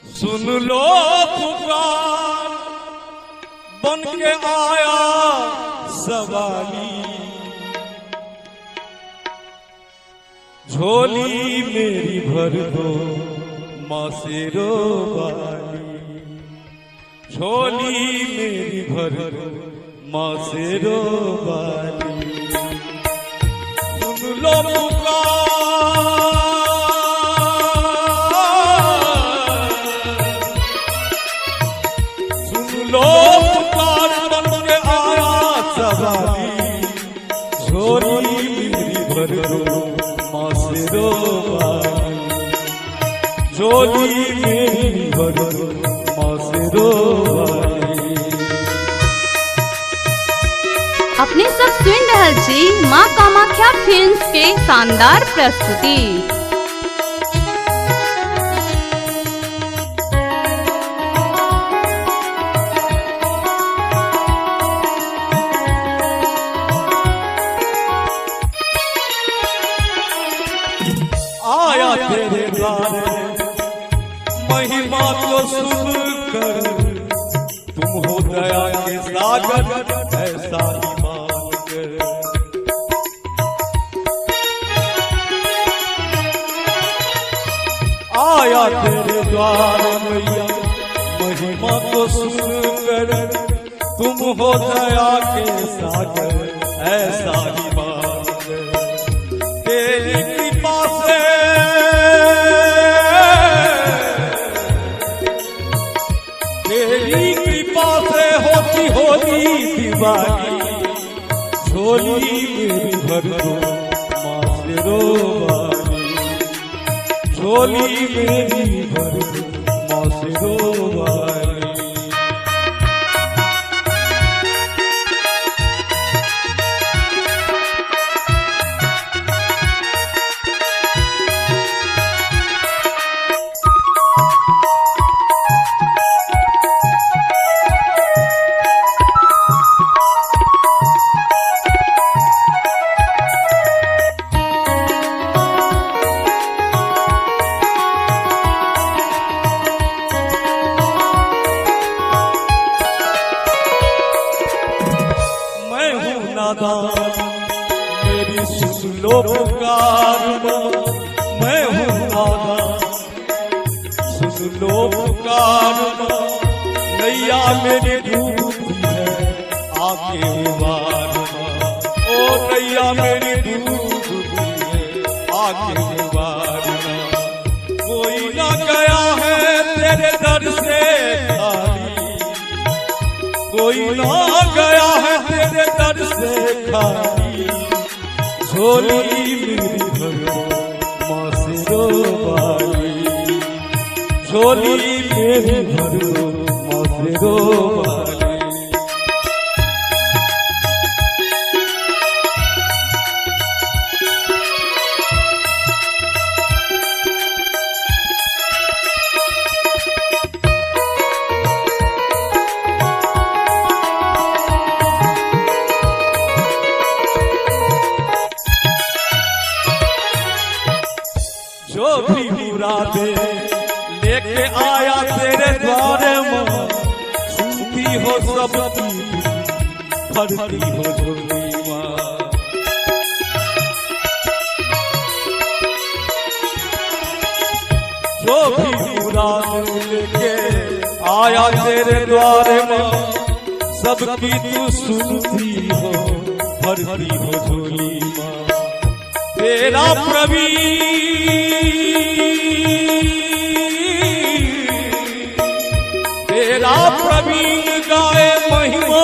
सुन लो पुकार बन के आया सवाली, झोली मेरी भर दो माँ शेरो वाली, झोली मेरी भर दो माँ शेरो वाली। सुन लो पुकार बन के आया सवाली, झोली मेरी भर दो माँ शेरो वाली, झोली मेरी भर दो माँ शेरो वाली। अपने सब सुन रहल छी माँ कामाख्या फिल्म्स के शानदार प्रस्तुति। आया तेरे द्वारे महिमा को सुनकर, तुम हो दया के सागर ऐसा ही मान कर। आया तेरे द्वारे मैया महिमा को सुनकर, तुम हो दया के सागर ऐसा ही मान कर। तेरी कृपा से तेरी कृपा से होती होली दिवाली, झोली मेरी भर दो माँ शेरो वाली, झोली मेरी भर दो माँ शेरो वाली। मेरी सुन लो पुकार, मैं हूँ नादान, सुन लो पुकार। नैया मेरी डूबती है आके उबार, ओ नैया मेरी डूबती है आके उबार। कोई ना गया है तेरे दर से खाली, कोई ना गया है तेरे दर से खाली, झोली मेरी भर दो माँ शेरो वाली, झोली मेरी भर दो माँ शेरो वाली। जो भी मुरादे लेके आया तेरे द्वारे माँ, सुनती हो सबकी भरती हो झोली माँ। जो भी मुरादे लेके आया तेरे द्वारे माँ, सबकी तू सुनती हो भरती हो झोली माँ। तेरा तेरा प्रवीण गाए महिमा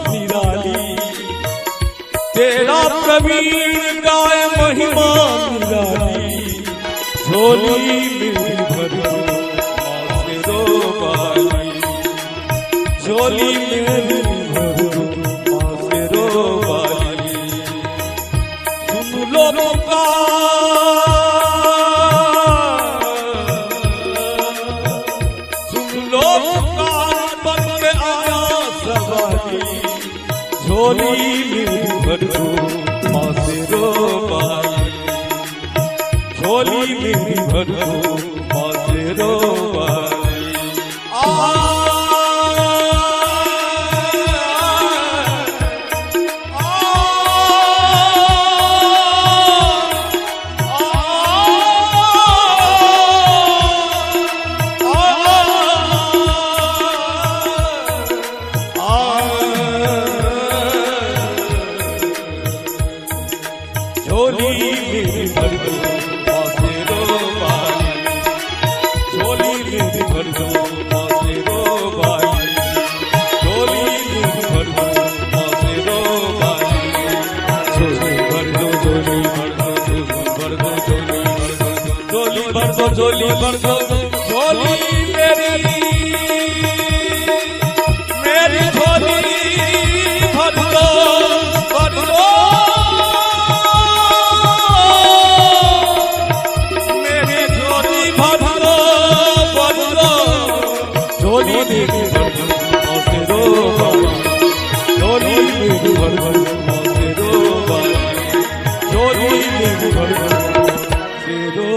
निराली, तेरा प्रवीण गाए महिमा निराली, झोली मेरी भर दो माँ शेरो वाली, झोली मेरी भर दो माँ शेरो वाली। सुन लो बन के आया सवाली, झोली मेरी भर दो माँ शेरो वाली, झोली मेरी भर दो माँ शेरो वाली। झोली भर दो झोली मेरी झोली भर दो मेरी झोली भर दो झोली मेरी भर दो मौसे रो बाबा झोली मेरी भर दो मौसे रो बाबा झोली मेरी भर दो मौसे रो